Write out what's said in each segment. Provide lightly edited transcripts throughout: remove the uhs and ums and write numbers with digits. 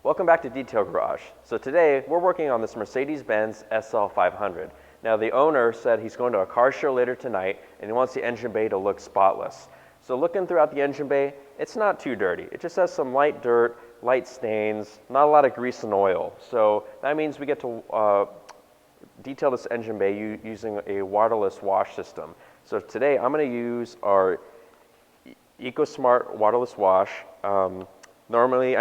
Welcome back to Detail Garage. So today we're working on this Mercedes-Benz SL500. Now the owner said he's going to a car show later tonight and he wants the engine bay to look spotless. So looking throughout the engine bay, it's not too dirty. It just has some light dirt, light stains, not a lot of grease and oil. So that means we get to detail this engine bay using a waterless wash system. So today I'm going to use our EcoSmart waterless wash. Normally,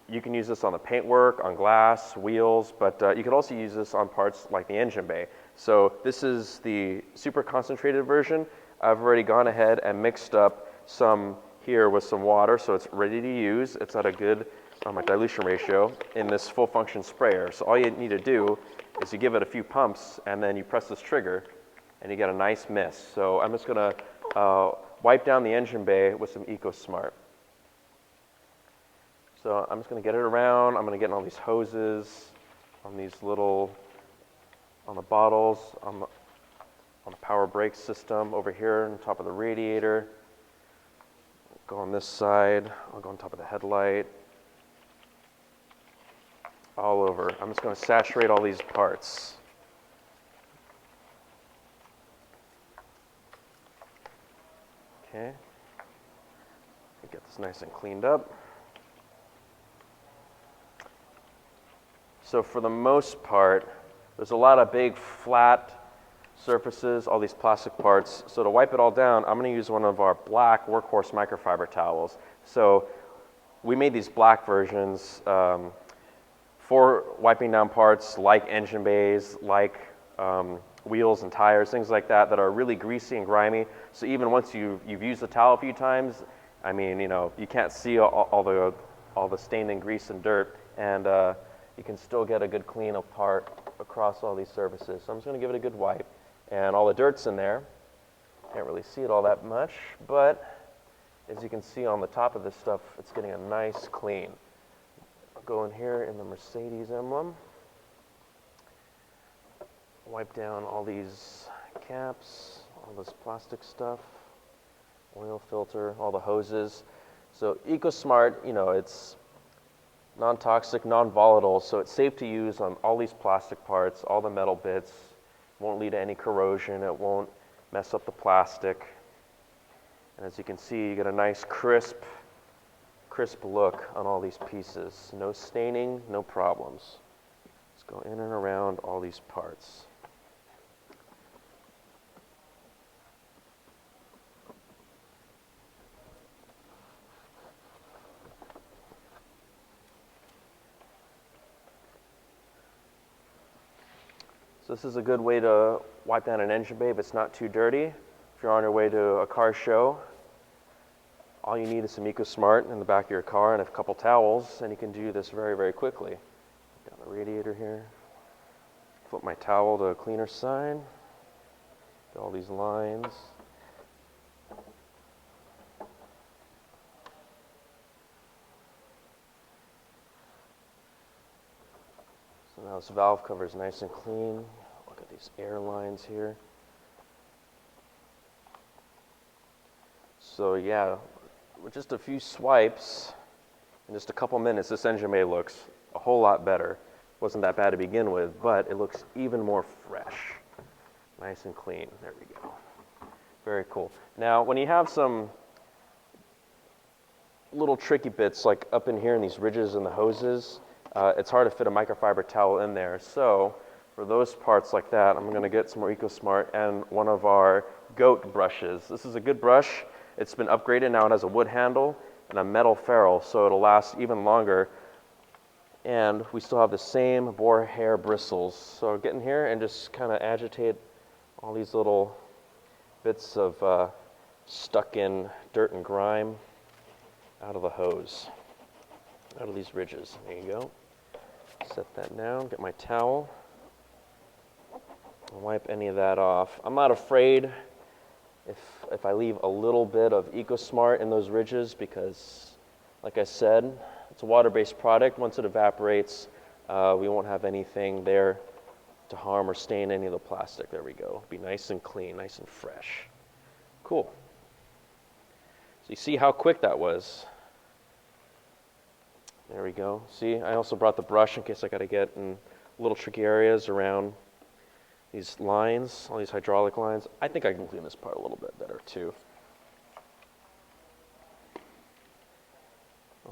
you can use this on the paintwork, on glass, wheels, but you could also use this on parts like the engine bay. So this is the super concentrated version. I've already gone ahead and mixed up some here with some water, so it's ready to use. It's at a good dilution ratio in this full function sprayer. So all you need to do is you give it a few pumps and then you press this trigger and you get a nice mist. So I'm just gonna wipe down the engine bay with some EcoSmart. So I'm just going to get it around. I'm going to get in all these hoses, on these little, on the bottles, on the power brake system over here on top of the radiator. Go on this side. I'll go on top of the headlight. All over. I'm just going to saturate all these parts. Okay. Get this nice and cleaned up. So for the most part, there's a lot of big flat surfaces, all these plastic parts. So to wipe it all down, I'm going to use one of our black Workhorse microfiber towels. So we made these black versions for wiping down parts like engine bays, like wheels and tires, things like that are really greasy and grimy. So even once you've used the towel a few times, you can't see all the stain and grease and dirt, and you can still get a good clean apart across all these surfaces. So I'm just going to give it a good wipe. And all the dirt's in there. Can't really see it all that much, but as you can see on the top of this stuff, it's getting a nice clean. I'll go in here in the Mercedes emblem. Wipe down all these caps, all this plastic stuff, oil filter, all the hoses. So EcoSmart, it's non-toxic, non-volatile, so it's safe to use on all these plastic parts, all the metal bits. Won't lead to any corrosion, it won't mess up the plastic. And as you can see, you get a nice crisp look on all these pieces. No staining, no problems. Let's go in and around all these parts. So this is a good way to wipe down an engine bay if it's not too dirty. If you're on your way to a car show, all you need is some EcoSmart in the back of your car and a couple towels, and you can do this very, very quickly. Down the radiator here. Flip my towel to a cleaner side. Get all these lines. So now this valve cover is nice and clean. Look at these air lines here. So yeah, with just a few swipes, in just a couple minutes, this engine bay looks a whole lot better. Wasn't that bad to begin with, but it looks even more fresh. Nice and clean. There we go. Very cool. Now, when you have some little tricky bits like up in here in these ridges and the hoses, it's hard to fit a microfiber towel in there. So for those parts like that, I'm going to get some more EcoSmart and one of our goat brushes. This is a good brush. It's been upgraded. Now it has a wood handle and a metal ferrule, so it'll last even longer. And we still have the same boar hair bristles. So get in here and just kind of agitate all these little bits of stuck in dirt and grime out of the hose, out of these ridges. There you go. Set that down, get my towel, and wipe any of that off. I'm not afraid if I leave a little bit of EcoSmart in those ridges because, like I said, it's a water-based product. Once it evaporates, we won't have anything there to harm or stain any of the plastic. There we go. Be nice and clean, nice and fresh. Cool. So you see how quick that was. There we go. See, I also brought the brush in case I got to get in little tricky areas around these lines, all these hydraulic lines. I think I can clean this part a little bit better too.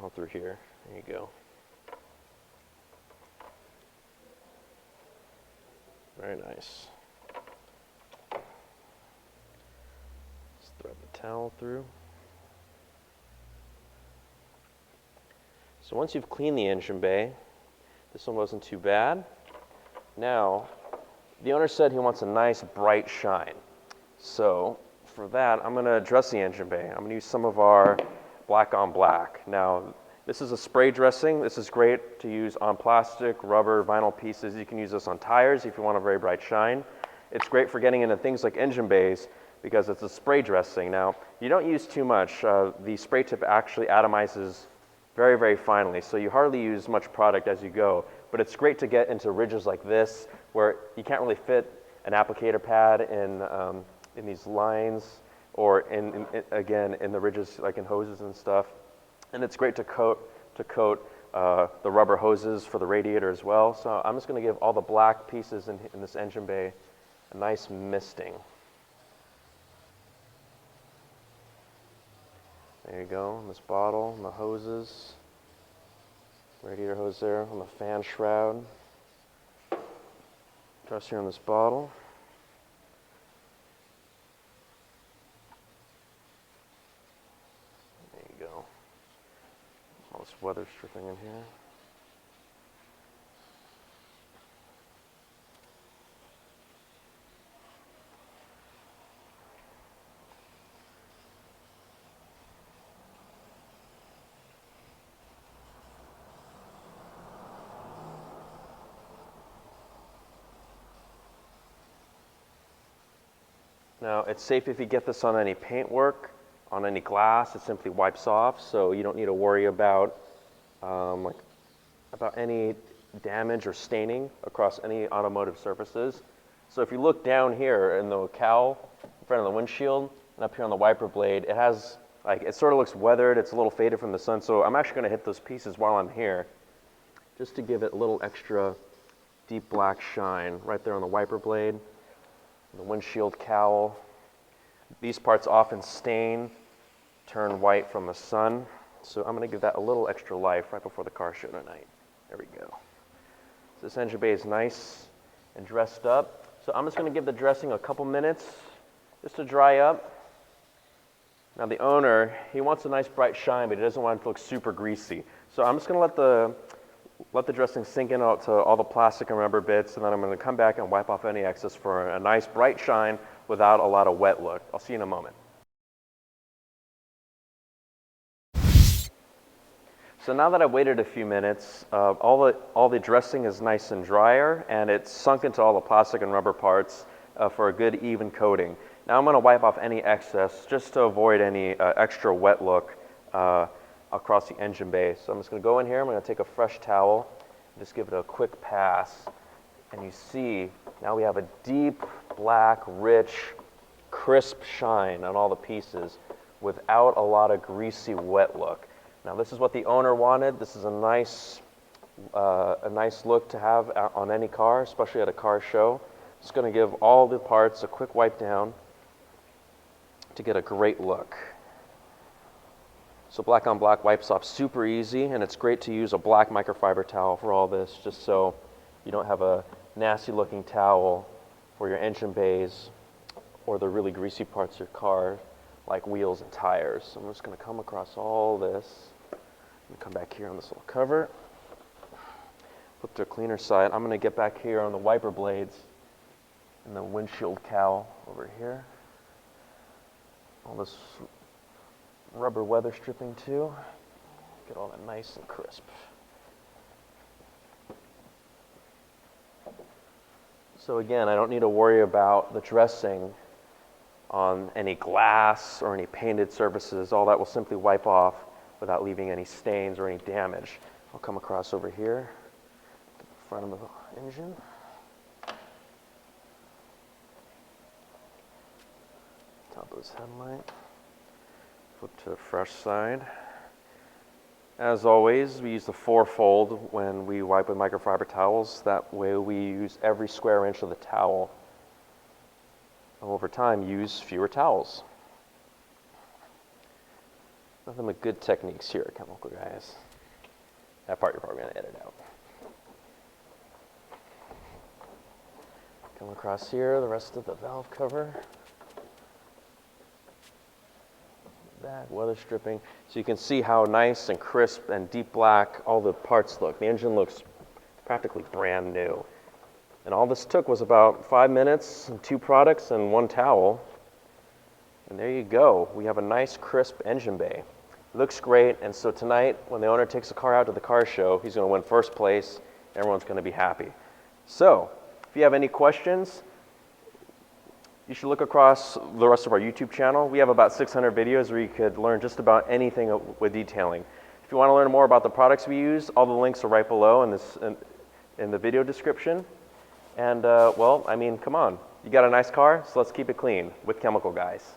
All through here. There you go. Very nice. Just thread the towel through. So once you've cleaned the engine bay, this one wasn't too bad. Now, the owner said he wants a nice bright shine. So for that, I'm going to dress the engine bay. I'm going to use some of our black on black. Now, this is a spray dressing. This is great to use on plastic, rubber, vinyl pieces. You can use this on tires if you want a very bright shine. It's great for getting into things like engine bays because it's a spray dressing. Now, you don't use too much. The spray tip actually atomizes very, very finely, so you hardly use much product as you go. But it's great to get into ridges like this where you can't really fit an applicator pad in these lines or again in the ridges like in hoses and stuff. And it's great to coat the rubber hoses for the radiator as well. So I'm just going to give all the black pieces in this engine bay a nice misting. There you go, in this bottle, and the hoses. Radiator hose there on the fan shroud. Dress here on this bottle. There you go. All this weather stripping in here. Now, it's safe if you get this on any paintwork, on any glass, it simply wipes off, so you don't need to worry about any damage or staining across any automotive surfaces. So if you look down here in the cowl, in front of the windshield, and up here on the wiper blade, it has, it sort of looks weathered, it's a little faded from the sun, so I'm actually going to hit those pieces while I'm here, just to give it a little extra deep black shine right there on the wiper blade. The windshield cowl. These parts often stain, turn white from the sun. So I'm going to give that a little extra life right before the car show tonight. There we go. So this engine bay is nice and dressed up. So I'm just going to give the dressing a couple minutes just to dry up. Now the owner, he wants a nice bright shine, but he doesn't want it to look super greasy. So I'm just going to let the dressing sink in to all the plastic and rubber bits, and then I'm going to come back and wipe off any excess for a nice bright shine without a lot of wet look. I'll see you in a moment. So now that I've waited a few minutes, all the dressing is nice and drier, and it's sunk into all the plastic and rubber parts for a good even coating. Now I'm going to wipe off any excess just to avoid any extra wet look across the engine bay. So I'm just going to go in here, I'm going to take a fresh towel, and just give it a quick pass, and you see now we have a deep, black, rich, crisp shine on all the pieces without a lot of greasy, wet look. Now this is what the owner wanted. This is a nice look to have on any car, especially at a car show. Just going to give all the parts a quick wipe down to get a great look. So black on black wipes off super easy, and it's great to use a black microfiber towel for all this, just so you don't have a nasty looking towel for your engine bays or the really greasy parts of your car, like wheels and tires. So I'm just going to come across all this and come back here on this little cover. Flip to a cleaner side. I'm going to get back here on the wiper blades and the windshield cowl over here. All this rubber weather stripping too. Get all that nice and crisp. So again, I don't need to worry about the dressing on any glass or any painted surfaces. All that will simply wipe off without leaving any stains or any damage. I'll come across over here, to the front of the engine. Top of this headlight. Flip to the fresh side. As always, we use the 4-fold when we wipe with microfiber towels. That way we use every square inch of the towel. Over time, use fewer towels. Nothing but good techniques here at Chemical Guys. That part you're probably going to edit out. Come across here, the rest of the valve cover. Back, weather stripping. So you can see how nice and crisp and deep black all the parts look. The engine looks practically brand new. And all this took was about 5 minutes, and 2 products, and 1 towel. And there you go. We have a nice, crisp engine bay. Looks great, and so tonight, when the owner takes the car out to the car show, he's going to win first place. Everyone's going to be happy. So, if you have any questions, you should look across the rest of our YouTube channel. We have about 600 videos where you could learn just about anything with detailing. If you want to learn more about the products we use, all the links are right below in the video description. And, well, I mean, come on. You got a nice car, so let's keep it clean with Chemical Guys.